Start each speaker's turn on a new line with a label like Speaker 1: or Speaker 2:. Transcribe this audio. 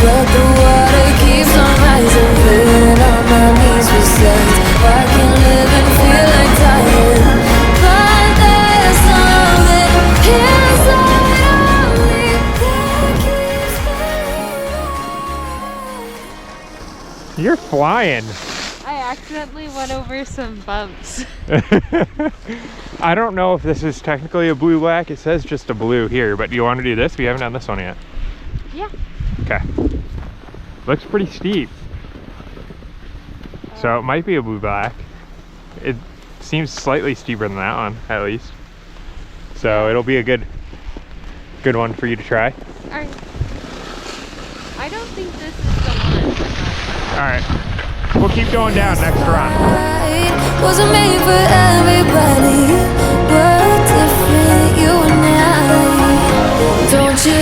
Speaker 1: but the water keeps on rising, filling all my needs with sense. I can live and feel like dying, but there's something inside of me that keeps me.
Speaker 2: You're flying.
Speaker 3: I accidentally went over some bumps.
Speaker 2: I don't know if this is technically a blue black. It says just a blue here, but do you want to do this? We haven't done this one yet.
Speaker 3: Yeah.
Speaker 2: Okay. Looks pretty steep. So it might be a blue black. It seems slightly steeper than that one, at least. So it'll be a good one for you to try.
Speaker 3: Alright. I don't think this is the one.
Speaker 2: Alright. We'll keep going down next run.
Speaker 1: Wasn't made for everybody, we're different, you and I. Don't you